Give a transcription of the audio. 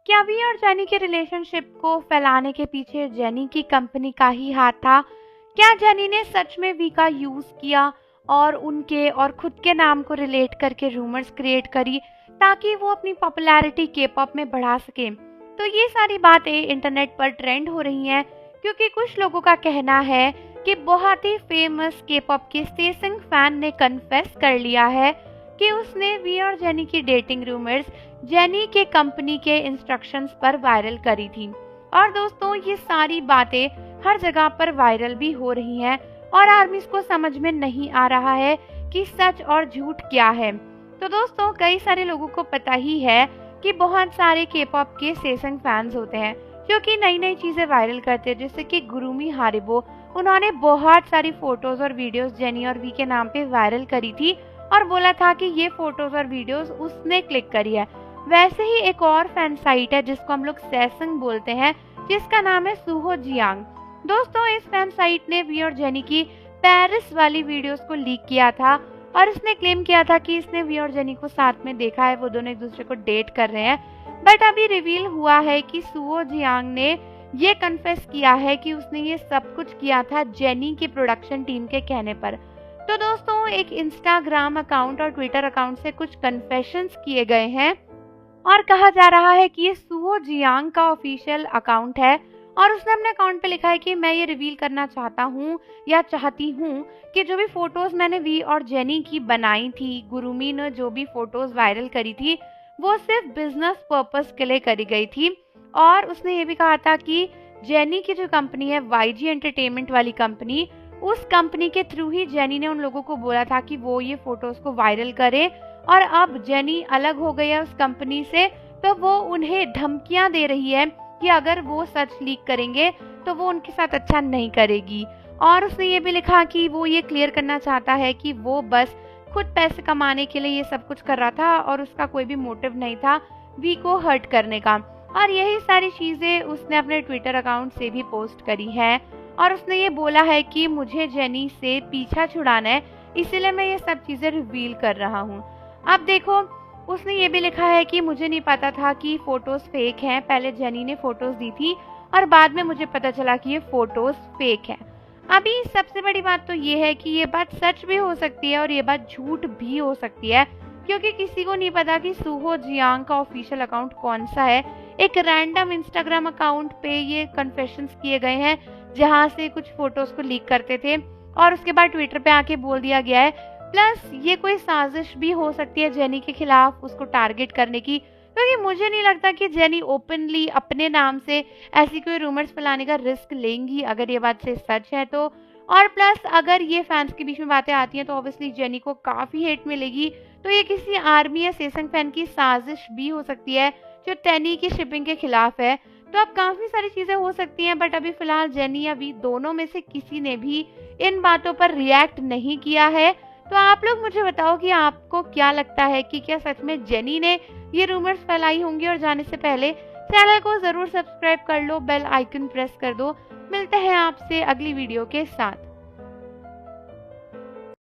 क्या वी और जेनी के रिलेशनशिप को फैलाने के पीछे जेनी की कंपनी का ही हाथ था? क्या जेनी ने सच में वी का यूज किया और उनके और खुद के नाम को रिलेट करके रूमर्स क्रिएट करी ताकि वो अपनी पॉपुलैरिटी के पॉप में बढ़ा सके? तो ये सारी बातें इंटरनेट पर ट्रेंड हो रही हैं क्योंकि कुछ लोगों का कहना है कि बहुत ही फेमस के पॉप के सेसिंग फैन ने कन्फेस कर लिया है कि उसने वी और जेनी की डेटिंग रूमर्स जेनी के कंपनी के इंस्ट्रक्शंस पर वायरल करी थी। और दोस्तों, ये सारी बातें हर जगह पर वायरल भी हो रही हैं और आर्मीज को समझ में नहीं आ रहा है कि सच और झूठ क्या है। तो दोस्तों, कई सारे लोगों को पता ही है कि बहुत सारे के पॉप के सेसंग फैंस होते हैं जो कि नई नई चीजें वायरल करते हैं, जैसे कि गुरुमी हारिबो। उन्होंने बहुत सारी फोटोज और वीडियोस जेनी और वी के नाम पे वायरल करी थी और बोला था कि ये फोटोज और वीडियोस उसने क्लिक करी है। वैसे ही एक और फैन साइट है जिसको हम लोग सेसंग बोलते हैं, जिसका नाम है सुहो जियांग। दोस्तों, इस फैन साइट ने वी और जेनी की पेरिस वाली वीडियोस को लीक किया था और इसने क्लेम किया था कि इसने वी और जेनी को साथ में देखा है, वो दोनों एक दूसरे को डेट कर रहे हैं। बट अभी रिवील हुआ है कि सुहो जियांग ने ये कन्फेस किया है कि उसने ये सब कुछ किया था जेनी की प्रोडक्शन टीम के कहने पर। तो दोस्तों, एक इंस्टाग्राम अकाउंट और ट्विटर अकाउंट से कुछ कन्फेशंस किए गए हैं और कहा जा रहा है कि ये सुहो जियांग का ऑफिशियल अकाउंट है और उसने अपने अकाउंट पे लिखा है कि मैं ये रिवील करना चाहता हूँ या चाहती हूँ कि जो भी फोटोज मैंने वी और जेनी की बनाई थी, गुरुमी ने जो भी फोटोज वायरल करी थी, वो सिर्फ बिजनेस पर्पस के लिए करी गई थी। और उसने ये भी कहा था कि जेनी की जो कंपनी है, वाईजी एंटरटेनमेंट वाली कंपनी, उस कंपनी के थ्रू ही जेनी ने उन लोगों को बोला था कि वो ये फोटोज को वायरल करे। और अब जेनी अलग हो गई है उस कंपनी से, तो वो उन्हें धमकियां दे रही है कि अगर वो सच लीक करेंगे तो वो उनके साथ अच्छा नहीं करेगी। और उसने ये भी लिखा कि वो ये क्लियर करना चाहता है कि वो बस खुद पैसे कमाने के लिए ये सब कुछ कर रहा था और उसका कोई भी मोटिव नहीं था वी को हर्ट करने का। और यही सारी चीजें उसने अपने ट्विटर अकाउंट से भी पोस्ट करी है और उसने ये बोला है कि मुझे जेनी से पीछा छुड़ाना है, इसीलिए मैं ये सब चीजें रिवील कर रहा हूँ। अब देखो, उसने ये भी लिखा है कि मुझे नहीं पता था कि फोटोज फेक हैं, पहले जेनी ने फोटोज दी थी और बाद में मुझे पता चला कि ये फोटोज फेक हैं। अभी सबसे बड़ी बात तो ये है कि ये बात सच भी हो सकती है और ये बात झूठ भी हो सकती है, क्योंकि किसी को नहीं पता कि सुहो जियांग का ऑफिशियल अकाउंट कौन सा है। एक रैंडम इंस्टाग्राम अकाउंट पे ये कन्फेशंस किए गए हैं जहाँ से कुछ फोटोज को लीक करते थे और उसके बाद ट्विटर पे आके बोल दिया गया है। प्लस ये कोई साजिश भी हो सकती है जेनी के खिलाफ उसको टारगेट करने की, क्योंकि मुझे नहीं लगता कि जेनी ओपनली अपने नाम से ऐसी कोई रूमर्स फैलाने का रिस्क लेंगी अगर ये बात से सच है तो। और प्लस अगर ये फैंस के बीच में बातें आती हैं तो ऑब्वियसली जेनी को काफी हेट मिलेगी। तो ये किसी आर्मी या सेसंग फैन की साजिश भी हो सकती है जो टेनी की शिपिंग के खिलाफ है। तो अब काफी सारी चीजें हो सकती हैं, बट अभी फिलहाल जेनी या वी दोनों में से किसी ने भी इन बातों पर रिएक्ट नहीं किया है। तो आप लोग मुझे बताओ कि आपको क्या लगता है कि क्या सच में जेनी ने ये रूमर्स फैलाई होंगी? और जाने से पहले चैनल को जरूर सब्सक्राइब कर लो, बेल आइकन प्रेस कर दो। मिलते हैं आपसे अगली वीडियो के साथ।